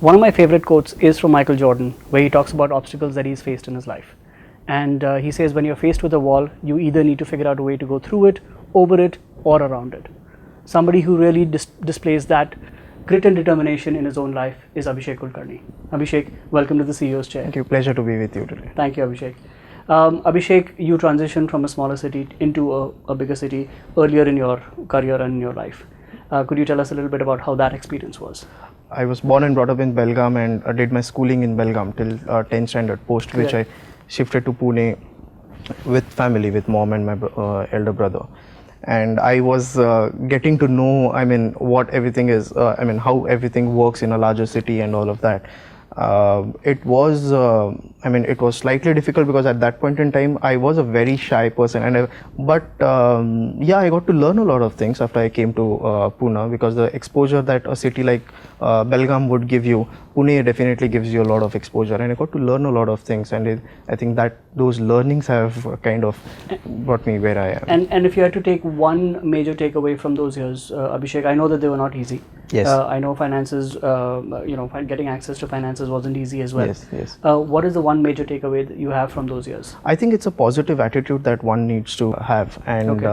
One of my favorite quotes is from Michael Jordan, where he talks about obstacles that he's faced in his life. And he says, when you're faced with a wall, you either need to figure out a way to go through it, over it, or around it. Somebody who really displays that grit and determination in his own life is Abhishek Kulkarni. Abhishek, welcome to the CEO's Chair. Thank you. Pleasure to be with you today. Thank you, Abhishek. Abhishek, you transitioned from a smaller city into a bigger city earlier in your career and in your life. Could you tell us a little bit about how that experience was? I was born and brought up in Belgaum and did my schooling in Belgaum till 10th standard, post which I shifted to Pune with family, with mom and my elder brother. And I was getting to know, what everything is, how everything works in a larger city and all of that. It was slightly difficult because at that point in time I was a very shy person, and I got to learn a lot of things after I came to Pune, because the exposure that a city like Belgaum would give you, Pune definitely gives you a lot of exposure, and I got to learn a lot of things, and I think that those learnings have kind of brought me where I am. And if you had to take one major takeaway from those years, Abhishek, I know that they were not easy. Yes. I know finances, getting access to finances wasn't easy as well. Yes. What is the one major takeaway that you have from those years? I think it's a positive attitude that one needs to have, and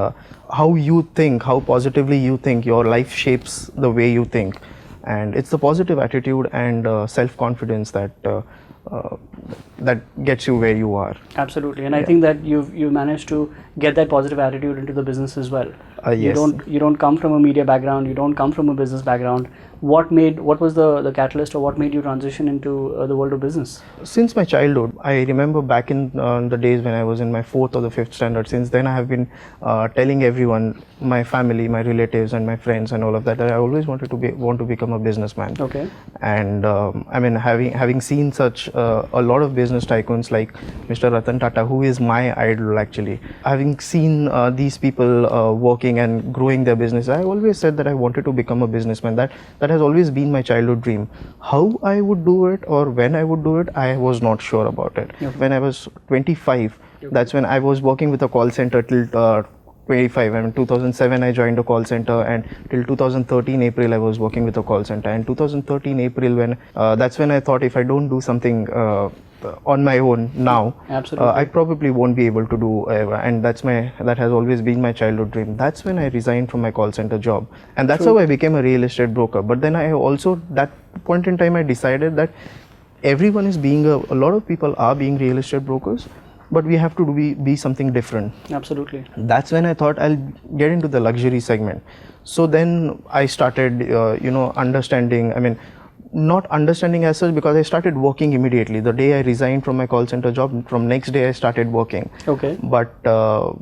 how you think, how positively you think, your life shapes the way you think, and it's the positive attitude and self-confidence that gets you where you are. Absolutely, and I think that you've managed to get that positive attitude into the business as well. Yes. You don't come from a media background, you don't come from a business background. What was the catalyst, or what made you transition into the world of business? Since my childhood, I remember back in the days when I was in my 4th or the 5th standard. Since then I have been telling everyone, my family, my relatives and my friends and all of that, I always want to become a businessman. Okay. And having seen such a lot of business tycoons like Mr. Ratan Tata, who is my idol actually, having seen these people working and growing their business, I always said that I wanted to become a businessman. That has always been my childhood dream. How I would do it or when I would do it, I was not sure about it. Okay. When I was 25, that's when I was working with a call center till 25. 2007 I joined a call center, and till 2013 April I was working with a call center. And 2013 April, when that's when I thought, if I don't do something on my own now, I probably won't be able to do and that has always been my childhood dream. That's when I resigned from my call center job, and that's how I became a real estate broker. But then I also, that point in time, I decided that everyone is being a lot of people are being real estate brokers, but we have to be something different. Absolutely. That's when I thought I'll get into the luxury segment. So then I started understanding, not understanding as such, because I started working immediately. The day I resigned from my call center job, from next day I started working. Okay. But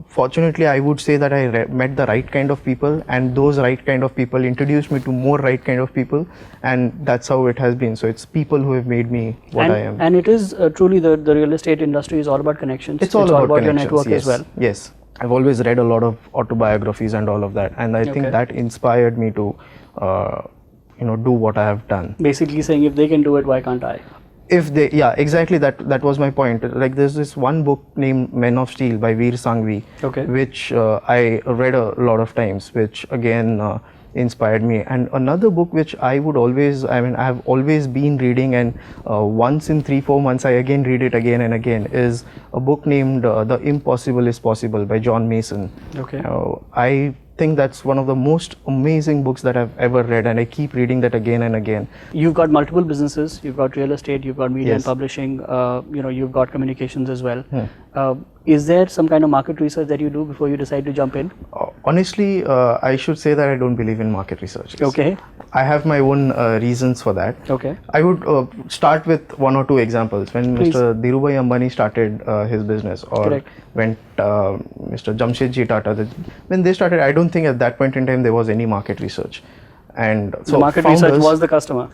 fortunately, I would say that I met the right kind of people, and those right kind of people introduced me to more right kind of people, and that's how it has been. So it's people who have made me what I am. And it is truly the real estate industry is all about connections. It's all about your network as well. Yes. I've always read a lot of autobiographies and all of that, and I think that inspired me to do what I have done. Basically saying, if they can do it, why can't I? Exactly. That was my point. Like, there's this one book named Men of Steel by Veer Sanghvi, which I read a lot of times, which again inspired me. And another book which I have always been reading, and once in 3-4 months I again read it again and again, is a book named The Impossible is Possible by John Mason. Okay. I think that's one of the most amazing books that I've ever read, and I keep reading that again and again. You've got multiple businesses. You've got real estate, you've got media and publishing, you've got communications as well. Is there some kind of market research that you do before you decide to jump in? Honestly, I should say that I don't believe in market research. Okay. I have my own reasons for that. Okay. I would start with 1 or 2 examples. When Mr. Dhirubhai Ambani started his business, or when Mr. Jamshedji Tata, when they started, I don't think at that point in time there was any market research. And so the market research was the customer.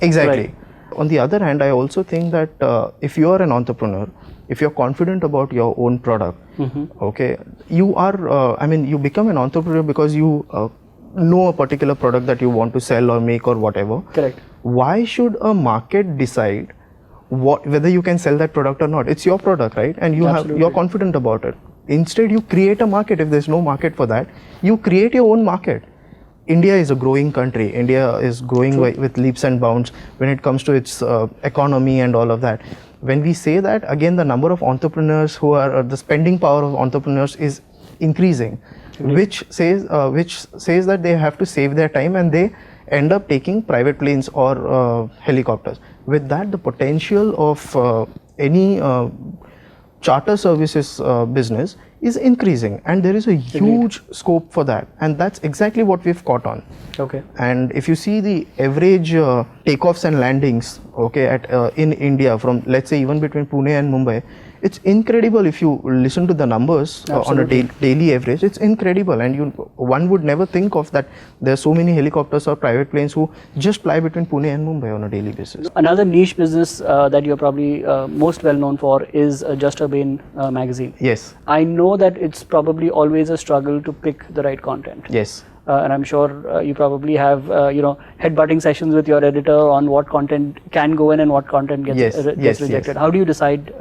Exactly. Right. On the other hand, I also think that if you are an entrepreneur, if you're confident about your own product, you are, you become an entrepreneur because you know a particular product that you want to sell or make or whatever. Correct. Why should a market decide whether you can sell that product or not? It's your product, right? And you're confident about it. Instead, you create a market. If there's no market for that, you create your own market. India is a growing country. India is growing with leaps and bounds when it comes to its economy and all of that. When we say that, again, the number of entrepreneurs who are, the spending power of entrepreneurs is increasing, which says that they have to save their time and they end up taking private planes or helicopters. With that, the potential of any charter services business is increasing, and there is a huge scope for that, and that's exactly what we've caught on. Okay. And if you see the average takeoffs and landings, okay, at in India, from let's say even between Pune and Mumbai, it's incredible. If you listen to the numbers on a daily average, it's incredible, and one would never think of that. There are so many helicopters or private planes who just fly between Pune and Mumbai on a daily basis. Another niche business that you're probably most well known for is Just Urbane Magazine. Yes. I know that it's probably always a struggle to pick the right content. Yes. And I'm sure you probably have headbutting sessions with your editor on what content can go in and what content gets rejected. Yes. How do you decide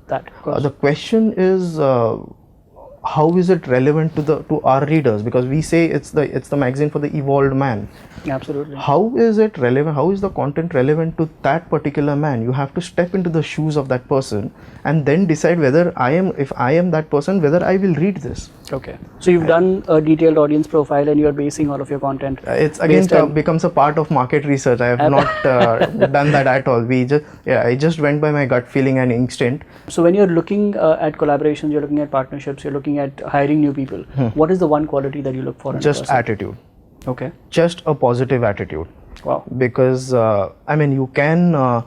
that? The question is, how is it relevant to our readers? Because we say it's the magazine for the evolved man. Absolutely. How is it relevant? How is the content relevant to that particular man? You have to step into the shoes of that person and then decide whether if I am that person, whether I will read this. Okay. So you've done a detailed audience profile and you're basing all of your content. It's again becomes a part of market research. I have not done that at all. I just went by my gut feeling and instinct. So when you're looking at collaborations, you're looking at partnerships, you're looking at hiring new people, what is the one quality that you look for in just a person? Attitude. Okay. Just a positive attitude. Wow. Because you can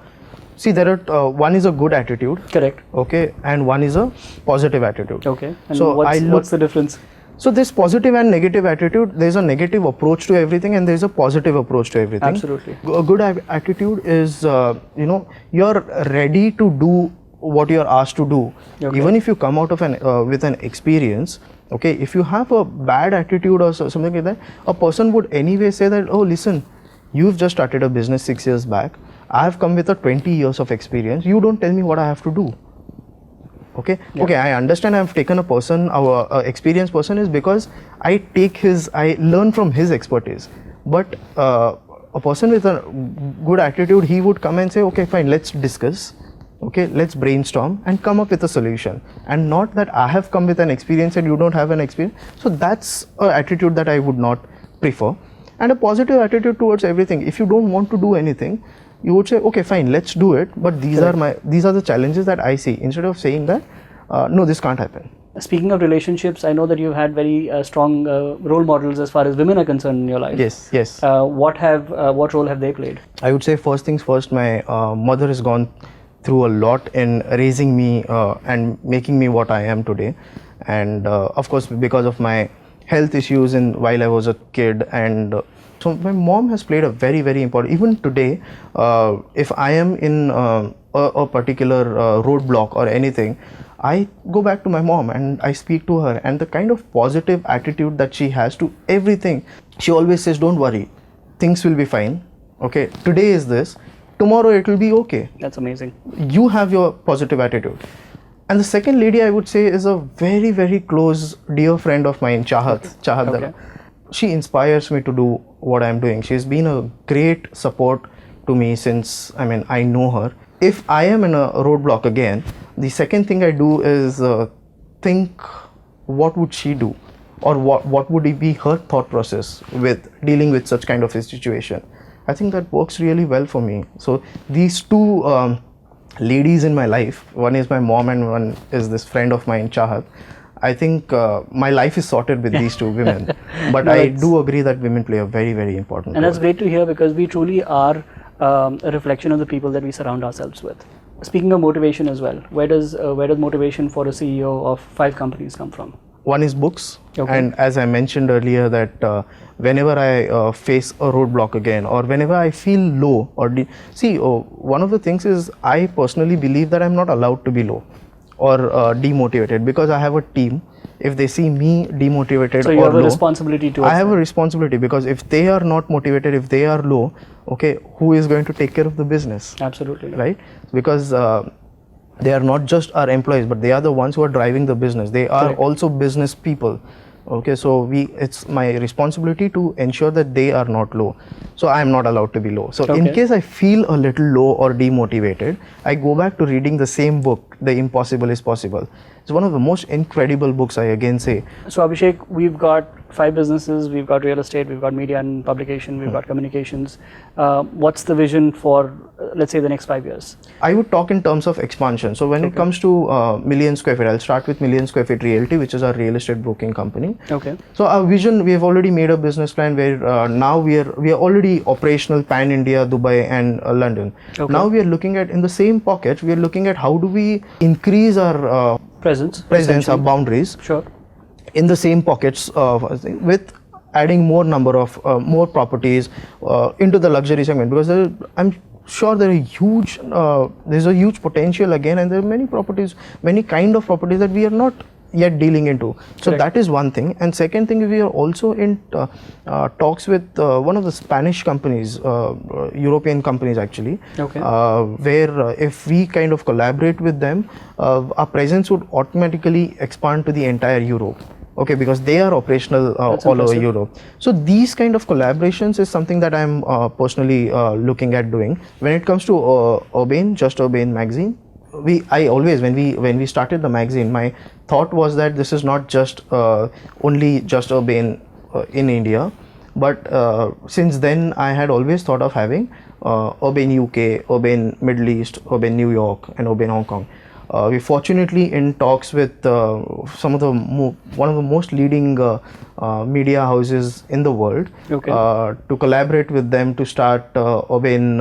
see there are one is a good attitude. Correct. Okay, and one is a positive attitude. Okay. And so what's the difference? So this positive and negative attitude, there's a negative approach to everything and there's a positive approach to everything. Absolutely. A good attitude is you're ready to do what you're asked to do. Okay. Even if you come out of with an experience, okay, if you have a bad attitude or something like that, a person would anyway say that, oh listen, you've just started a business 6 years back, I have come with a 20 years of experience, you don't tell me what I have to do. Okay. Yeah. Okay, I understand. I've taken a person, our experienced person, is because I learn from his expertise. But a person with a good attitude, he would come and say, okay, fine, let's discuss. Okay, let's brainstorm and come up with a solution, and not that I have come with an experience and you don't have an experience. So that's an attitude that I would not prefer. And a positive attitude towards everything. If you don't want to do anything, you would say, okay, fine, let's do it, but these are the challenges that I see, instead of saying that no, this can't happen. Speaking of relationships, I know that you've had very strong role models as far as women are concerned in your life. Yes, yes. What role have they played? I would say first things first, my mother has gone through a lot in raising me and making me what I am today. And of course, because of my health issues while I was a kid, and so my mom has played a very, very important, even today, if I am in a particular roadblock or anything, I go back to my mom and I speak to her, and the kind of positive attitude that she has to everything, she always says, don't worry, things will be fine. Okay, today is this, tomorrow it will be okay. That's amazing. You have your positive attitude. And the second lady I would say is a very, very close dear friend of mine, Chahat. Okay. She inspires me to do what I'm doing. She's been a great support to me since I know her. If I am in a roadblock again, the second thing I do is think, what would she do, or what would be her thought process with dealing with such kind of a situation. I think that works really well for me. So these two ladies in my life, one is my mom and one is this friend of mine, Chahat. I think my life is sorted with these two women. But no, I do agree that women play a very, very important role. And that's great to hear, because we truly are a reflection of the people that we surround ourselves with. Speaking of motivation as well, where does motivation for a CEO of 5 companies come from? One is books, and as I mentioned earlier, that whenever I face a roadblock again, or whenever I feel low, or one of the things is, I personally believe that I'm not allowed to be low or demotivated, because I have a team. If they see me demotivated, so you have a responsibility to. I have a responsibility, because if they are not motivated, if they are low, okay, who is going to take care of the business? Absolutely. Right? Because they are not just our employees, but they are the ones who are driving the business. They are also business people. Okay, so it's my responsibility to ensure that they are not low. So I am not allowed to be low. So in Okay. case I feel a little low or demotivated, I go back to reading the same book, The Impossible is Possible. It's one of the most incredible books, I again say. So Abhishek, we've got 5 businesses, we've got real estate, we've got media and publication, we've got communications. What's the vision for, let's say, the next 5 years? I would talk in terms of expansion. So when it comes to million square feet, I'll start with Million Square Feet Realty, which is our real estate broking company. Okay. So our vision, we have already made a business plan where now we are already operational pan India, Dubai and London. Okay. Now we are looking at, in the same pocket, we are looking at how do we increase our Presence, our boundaries Sure. in the same pockets with adding more number of more properties into the luxury segment, because I'm sure there's a huge potential again, and there are many properties, many kind of properties that we are not yet dealing into. So Correct. that is one thing. And second thing, we are also in talks with one of the Spanish companies, European companies actually, Okay. where if we kind of collaborate with them, our presence would automatically expand to the entire Europe. Okay, because they are operational all over Europe. So these kind of collaborations is something that I'm personally looking at doing. When it comes to Urbane Magazine, when we started the magazine, my thought was that this is not just only just Urbane in India, but since then I had always thought of having Urbane UK, Urbane Middle East, Urbane New York and Urbane Hong Kong. We're fortunately in talks with one of the most leading media houses in the world, Okay. to collaborate with them to start Urbane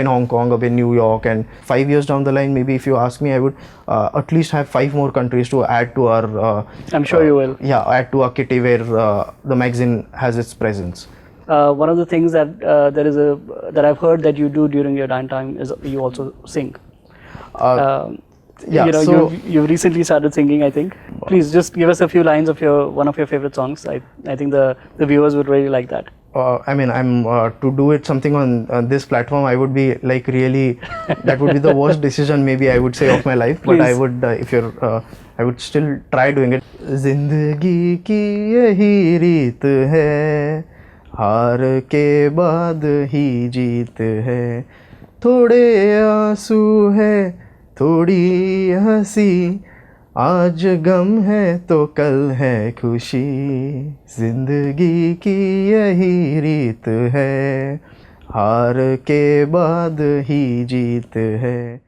Hong Kong, Urbane New York, and 5 years down the line, maybe if you ask me, I would at least have 5 more countries to add to our. I'm sure you will. Yeah, add to our kitty where the magazine has its presence. One of the things that that I've heard that you do during your downtime is you also sing. Yeah, you know, so you've recently started singing, I think. Please just give us a few lines of one of your favorite songs. I think the viewers would really like that. I mean, I'm to do it something on this platform, I would be like really, that would be the worst decision maybe I would say of my life. But I would, I would still try doing it. Zindagi ki yahi reet hai, हार के बाद ही जीत है, थोड़े आंसू है थोड़ी हंसी, आज गम है तो कल है खुशी, जिंदगी की यही रीत है, हार के बाद ही जीत है.